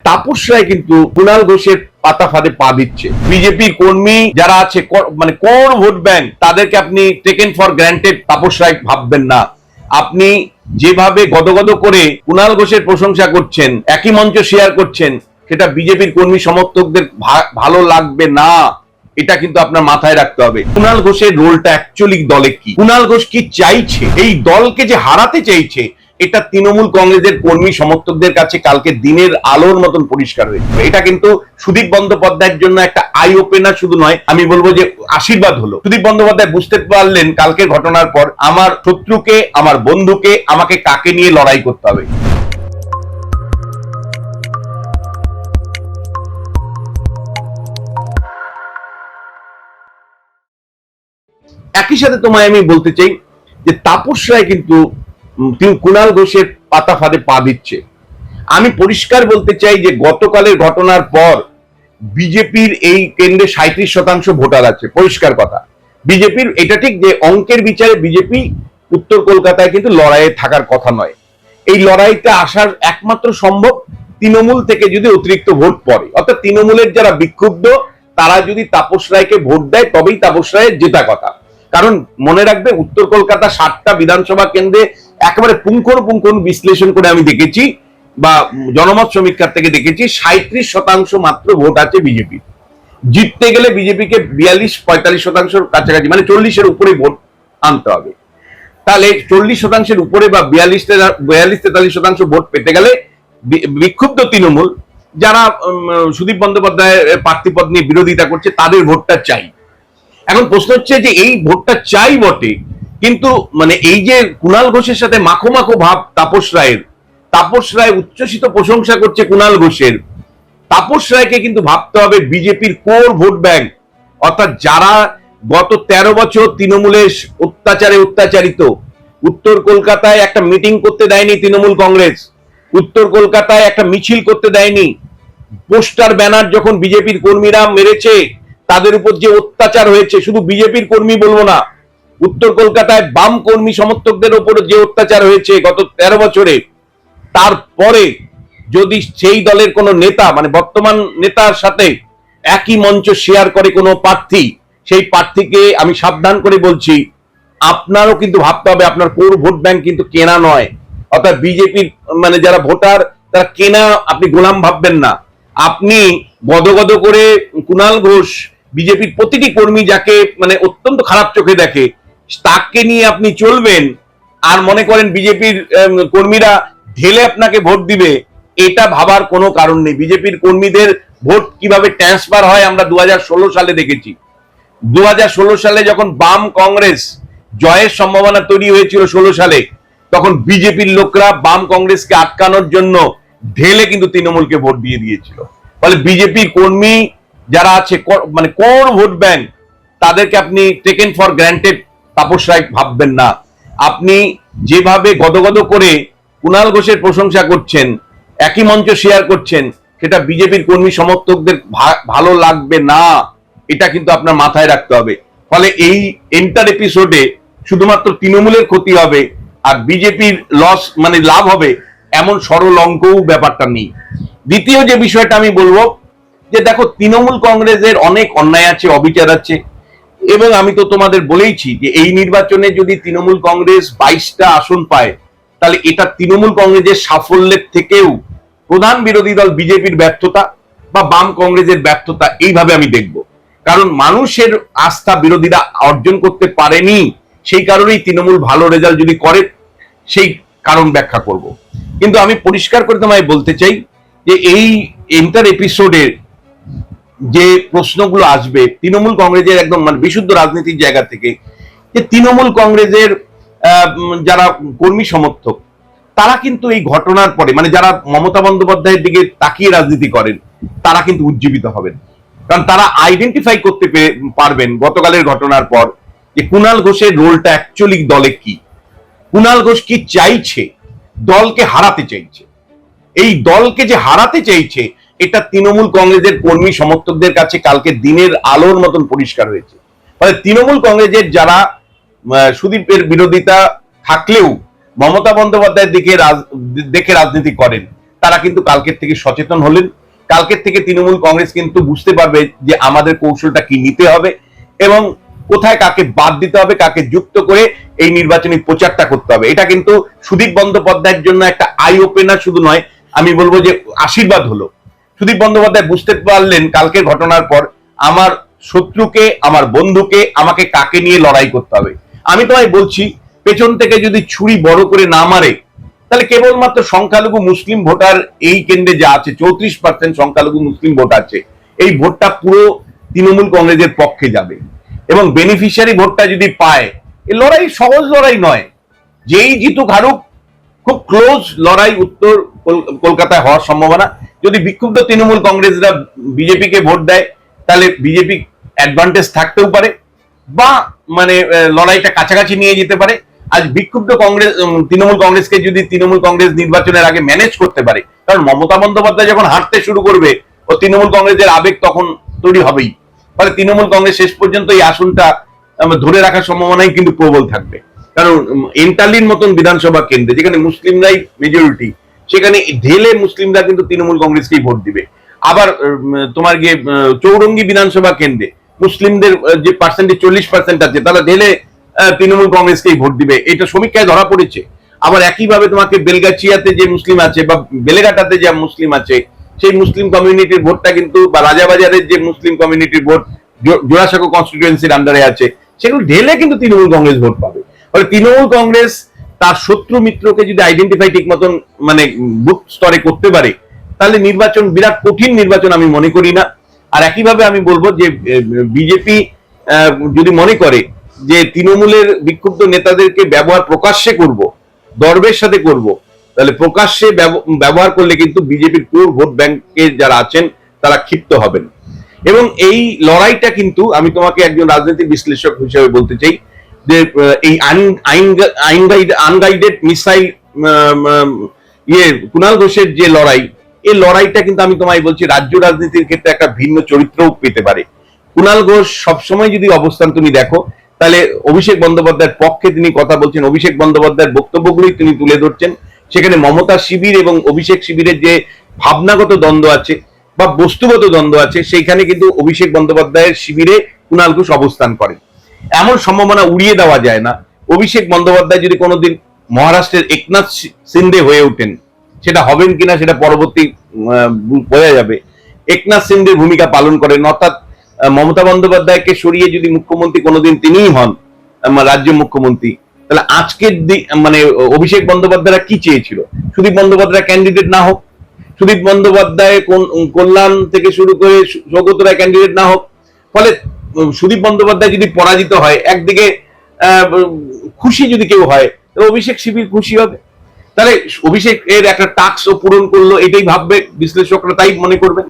তাপস রায় কিন্তু কুণাল ঘোষের পাতা ফাঁদে পা দিচ্ছে। বিজেপির কর্মী যারা আছে মানে কোর ভোট ব্যাংক, তাদেরকে আপনি taken for granted Tapas Roy ভাববেন না। আপনি যেভাবে গদগদ করে কুণাল ঘোষের প্রশংসা করছেন, একই মঞ্চ শেয়ার করছেন, সেটা বিজেপির কর্মী সমর্থকদের ভালো লাগবে না। এটা কিন্তু আপনার মাথায় রাখতে হবে। কুণাল ঘোষের রোলটা অ্যাকচুয়ালি দলে কি, কুণাল ঘোষ কি চাইছে, এই দলকে যে হারাতে চাইছে, এটা তৃণমূল কংগ্রেসের কর্মী সমর্থকদের কাছে কালকে দিনের আলোর মতন পরিষ্কার হয়েছে। এটা কিন্তু সুদীপ বন্দ্যোপাধ্যায়ের জন্য একটা আই ওপেনার শুধু নয়, আমি বলবো যে আশীর্বাদ হলো। সুদীপ বন্দ্যোপাধ্যায় বুঝতে পারলেন কালকের ঘটনার পর আমার শত্রুকে, আমার বন্ধুকে, আমাকে কাকে নিয়ে লড়াই করতে হবে। একই সাথে তোমায় আমি বলতে চাই যে তাপস রায় কিন্তু কুণাল ঘোষের পাতা ফাঁদে পা দিচ্ছে। আমি পরিষ্কার বলতে চাই যে গতকালের ঘটনার পর বিজেপির এই কেন্দ্রে 37% ভোটার আছে, পরিষ্কার কথা। বিজেপির এটা ঠিক যে অঙ্কের বিচারে বিজেপি উত্তর কলকাতায় কিন্তু লড়াইয়ে থাকার কথা নয়। এই লড়াইতে আসার একমাত্র সম্ভব তৃণমূল থেকে যদি অতিরিক্ত ভোট পড়ে, অর্থাৎ তৃণমূলের যারা বিক্ষুব্ধ তারা যদি তাপস রায়কে ভোট দেয়, তবেই তাপস রায়ের জেতা কথা। কারণ মনে রাখবে, উত্তর কলকাতা 7টা বিধানসভা কেন্দ্রে একেবারে পুঙ্খানুপুঙ্খ বিশ্লেষণ করে আমি দেখেছি বা জনমত সমীক্ষার থেকে দেখেছি 37% মাত্র ভোট আছে বিজেপির। জিততে গেলে বিজেপিকে 42-45% কাছাকাছি, মানে 40-এর উপরে ভোট আনতে হবে। তাহলে 40%-এর উপরে বা 42-43% ভোট পেতে গেলে বিক্ষুব্ধ তৃণমূল যারা সুদীপ বন্দ্যোপাধ্যায়ের প্রার্থীপদ নিয়ে বিরোধিতা করছে, তাদের ভোটটা চাই। এখন প্রশ্ন হচ্ছে যে এই ভোটটা চাই বটে, কিন্তু মানে এই যে কুণাল ঘোষের সাথে মাখো মাখো ভাব তাপস রায়ের, তাপস রায় উচ্ছ্বসিত প্রশংসা করছে কুণাল ঘোষের। তাপস রায়কে কিন্তু ভাবতে হবে বিজেপির কোর ভোট ব্যাংক, অর্থাৎ যারা গত 13 বছর তৃণমূলের অত্যাচারে অত্যাচারিত। উত্তর কলকাতায় একটা মিটিং করতে দেয়নি তৃণমূল কংগ্রেস, উত্তর কলকাতায় একটা মিছিল করতে দেয়নি। পোস্টার ব্যানার যখন বিজেপির কর্মীরা মেরেছে, তাদের উপর যে অত্যাচার হয়েছে, শুধু বিজেপির কর্মী বলবো না, উত্তর কলকাতায় বাম কর্মী সমর্থকদের উপর যে অত্যাচার হয়েছে গত 13 বছরে, তারপরে যদি সেই দলের কোনো নেতা, মানে বর্তমান নেতার সাথে একই মঞ্চ শেয়ার করে কোনো প্রার্থী, সেই প্রার্থীকে আমি সাবধান করে বলছি, আপনারও কিন্তু ভাবতে হবে আপনার কোর ভোট ব্যাংক কিন্তু কেনা নয়। অর্থাৎ বিজেপির মানে যারা ভোটার, তারা কেনা আপনি গোলাম ভাববেন না। আপনি গদগদ করে কুণাল ঘোষ, বিজেপির প্রতিটি কর্মী যাকে মানে অত্যন্ত খারাপ চোখে দেখে, তাকে নিয়ে আপনি চলবেন আর মনে করেন বিজেপির কর্মীরা ঢেলে আপনাকে ভোট দিবে, এটা ভাবার কোনো কারণ নেই। বিজেপির কর্মীদের ভোট কিভাবে ট্রান্সফার হয় আমরা 2016 সালে দেখেছি। 2016 সালে যখন বাম কংগ্রেস জয়ের সম্ভাবনা তৈরি হয়েছিল 16 সালে, তখন বিজেপির লোকরা বাম কংগ্রেসকে আটকানোর জন্য ঢেলে কিন্তু তৃণমূলকে ভোট দিয়ে দিয়েছিল। ফলে বিজেপির কর্মী যারা আছে মানে কোর ভোট ব্যাংক, তাদেরকে আপনি taken for granted Tapas Roy ভাববেন না। আপনি যেভাবে গদগদ করে কুণাল ঘোষের প্রশংসা করছেন, একই মঞ্চ শেয়ার করছেন, সেটা বিজেপির কর্মী সমর্থকদের ভালো লাগবে না। এটা কিন্তু আপনার মাথায় রাখতে হবে। ফলে এই এন্টার এপিসোডে শুধুমাত্র তৃণমূলের ক্ষতি হবে আর বিজেপির লস মানে লাভ হবে, এমন সরল অঙ্কও ব্যাপারটা নেই। দ্বিতীয় যে বিষয়টা আমি বলবো যে দেখো, তৃণমূল কংগ্রেসের অনেক অন্যায় আছে, অবিচার আছে, এবং আমি তো তোমাদের বলেইছি যে এই নির্বাচনে যদি তৃণমূল কংগ্রেস 22টা আসন পায়, তাহলে এটা তৃণমূল কংগ্রেসের সাফল্যের থেকেও প্রধান বিরোধী দল বিজেপির ব্যর্থতা বা বাম কংগ্রেসের ব্যর্থতা, এইভাবে আমি দেখব। কারণ মানুষের আস্থা বিরোধীরা অর্জন করতে পারেনি, সেই কারণেই তৃণমূল ভালো রেজাল্ট যদি করে, সেই কারণ ব্যাখ্যা করব। কিন্তু আমি পরিষ্কার করে তোমায় বলতে চাই যে এই এন্টার এপিসোডের যে প্রশ্নগুলো আসবে তৃণমূল কংগ্রেসের একদম মানে বিশুদ্ধ রাজনীতির জায়গা থেকে, যে তৃণমূল কংগ্রেসের যারা কর্মী সমর্থক, তারা কিন্তু এই ঘটনার পরে মানে যারা মমতা বন্দ্যোপাধ্যায়ের দিকে তাকিয়ে রাজনীতি করেন, তারা কিন্তু উজ্জীবিত হবেন। কারণ তারা আইডেন্টিফাই করতে পারবেন গতকালের ঘটনার পর যে কুণাল ঘোষের রোলটা অ্যাকচুয়ালি দলে কি, কুণাল ঘোষ কি চাইছে, দলকে হারাতে চাইছে। এই দলকে যে হারাতে চাইছে, এটা তৃণমূল কংগ্রেসের কর্মী সমর্থকদের কাছে কালকে দিনের আলোর মতন পরিষ্কার হয়েছে। ফলে তৃণমূল কংগ্রেসের যারা সুদীপের বিরোধিতা থাকলেও মমতা বন্দ্যোপাধ্যায়ের দিকে দেখে রাজনীতি করেন, তারা কিন্তু কালকের থেকে সচেতন হলেন। কালকের থেকে তৃণমূল কংগ্রেস কিন্তু বুঝতে পারবে যে আমাদের কৌশলটা কি নিতে হবে এবং কোথায় কাকে বাদ দিতে হবে, কাকে যুক্ত করে এই নির্বাচনী প্রচারটা করতে হবে। এটা কিন্তু সুদীপ বন্দ্যোপাধ্যায়ের জন্য একটা আই ওপেনার শুধু নয়, আমি বলবো যে আশীর্বাদ হলো। সুদীপ বন্দ্যোপাধ্যায় বুঝতে পারলেন কালকের ঘটনার পর আমার শত্রুকে, আমার বন্ধুকে, আমাকে কাকে নিয়ে লড়াই করতে হবে। আমি তোমায় বলছি, পেছন থেকে যদি ছুরি বড় করে না মারে, তাহলে কেবলমাত্র সংখ্যালঘু মুসলিম ভোটার এই কেন্দ্রে যা আছে 34% সংখ্যালঘু মুসলিম ভোট আছে, এই ভোটটা পুরো তৃণমূল কংগ্রেসের পক্ষে যাবে এবং বেনিফিশিয়ারি ভোটটা যদি পায়, এই লড়াই সহজ লড়াই নয়। যেই জিতুক হারুক, খুব ক্লোজ লড়াই উত্তর কলকাতায় হওয়ার সম্ভাবনা। যদি বিক্ষুব্ধ তৃণমূল কংগ্রেসরা বিজেপিকে ভোট দেয়, তাহলে বিজেপি অ্যাডভান্টেজ থাকতেও পারে বা মানে লড়াইটা কাছাকাছি নিয়ে যেতে পারে। আজ বিক্ষুব্ধ কংগ্রেস তৃণমূল কংগ্রেসকে যদি তৃণমূল কংগ্রেস নির্বাচনের আগে ম্যানেজ করতে পারে, কারণ মমতা বন্দ্যোপাধ্যায় যখন হাঁটতে শুরু করবে ও তৃণমূল কংগ্রেসের আবেগ তখন তৈরি হবেই, ফলে তৃণমূল কংগ্রেস শেষ পর্যন্ত এই আসনটা ধরে রাখার সম্ভাবনাই কিন্তু প্রবল থাকবে। কারণ এন্টালির মতন বিধানসভা কেন্দ্রে যেখানে মুসলিমরাই মেজরিটি, সেখানে ঢেলে মুসলিমরা কিন্তু তৃণমূল কংগ্রেসকেই ভোট দিবে। আবার তোমার গিয়ে চৌরঙ্গী বিধানসভা কেন্দ্রে মুসলিমদের যে পার্সেন্টেজ 40% আছে, তারা ঢেলে তৃণমূল কংগ্রেসকেই ভোট দিবে। এটা সমীক্ষায় ধরা পড়েছে। আবার একইভাবে তোমাকে বেলগাছিয়াতে যে মুসলিম আছে বা বেলেঘাটাতে যে মুসলিম আছে, সেই মুসলিম কমিউনিটির ভোটটা কিন্তু, বা রাজাবাজারের যে মুসলিম কমিউনিটির ভোট জোড়াসাঁকো কনস্টিটিউয়েন্সির আন্ডারে আছে, সেগুলো ঢেলে কিন্তু তৃণমূল কংগ্রেস ভোট পাবে। ফলে তৃণমূল কংগ্রেস তার শত্রু মিত্রকে যদি আইডেন্টিফাই ঠিক মতন মানে বুথ স্তরে করতে পারে, তাহলে নির্বাচন বিরাট কঠিন নির্বাচন আমি মনে করি না। আর একইভাবে আমি বলবো যে বিজেপি যদি মনে করে যে তৃণমূলের বিক্ষুব্ধ নেতাদেরকে ব্যবহার প্রকাশ্যে করব, দর্বের সাথে করব, তাহলে প্রকাশ্যে ব্যবহার করলে কিন্তু বিজেপির কোর ভোট ব্যাংকে যারা আছেন তারা ক্ষিপ্ত হবেন। এবং এই লড়াইটা কিন্তু আমি তোমাকে একজন রাজনৈতিক বিশ্লেষক হিসেবে বলতে চাই যে এই আনগাইডেড মিসাইল কুণাল ঘোষের যে লড়াই, এই লড়াইটা কিন্তু আমি তোমায় বলছি রাজ্য রাজনীতির ক্ষেত্রে একটা ভিন্ন চরিত্রও পেতে পারে। কুণাল ঘোষ সবসময় যদি অবস্থান তুমি দেখো, তাহলে অভিষেক বন্দ্যোপাধ্যায়ের পক্ষে তিনি কথা বলছেন, অভিষেক বন্দ্যোপাধ্যায়ের বক্তব্যগুলি তিনি তুলে ধরছেন। সেখানে মমতা শিবির এবং অভিষেক শিবিরের যে ভাবনাগত দ্বন্দ্ব আছে বা বস্তুগত দ্বন্দ্ব আছে, সেইখানে কিন্তু অভিষেক বন্দ্যোপাধ্যায়ের শিবিরে কুণাল ঘোষ অবস্থান করেন। এমন সম্ভাবনা উড়িয়ে দেওয়া যায় না। অভিষেক বন্দ্যোপাধ্যায় যদি কোনোদিন মহারাষ্ট্রের একনাথ শিন্দে হয়ে ওঠেন, সেটা হবেন কিনা সেটা পরবর্তী বোঝা যাবে, একনাথ শিন্দের ভূমিকা পালন করেন, অর্থাৎ মমতা বন্দ্যোপাধ্যায়কে সরিয়ে যদি মুখ্যমন্ত্রী কোনোদিন তিনিই হন রাজ্য মুখ্যমন্ত্রী, তাহলে আজকের মানে অভিষেক বন্দ্যোপাধ্যায়রা কি চেয়েছিল? সুদীপ বন্দ্যোপাধ্যায় ক্যান্ডিডেট না হোক, সুদীপ বন্দ্যোপাধ্যায় কল্যাণ থেকে শুরু করে সৌগত রায় ক্যান্ডিডেট না হোক। ফলে সুদীপ বন্দ্যোপাধ্যায় যদি পরাজিত হয়, একদিকে খুশি যদি কেউ হয়, অভিষেক শিবির খুশি হবে। তাহলে অভিষেক এর একটা টাস্ক ও পূরণ করলো, এটাই ভাববে বিশ্লেষকরা, তাই মনে করবেন।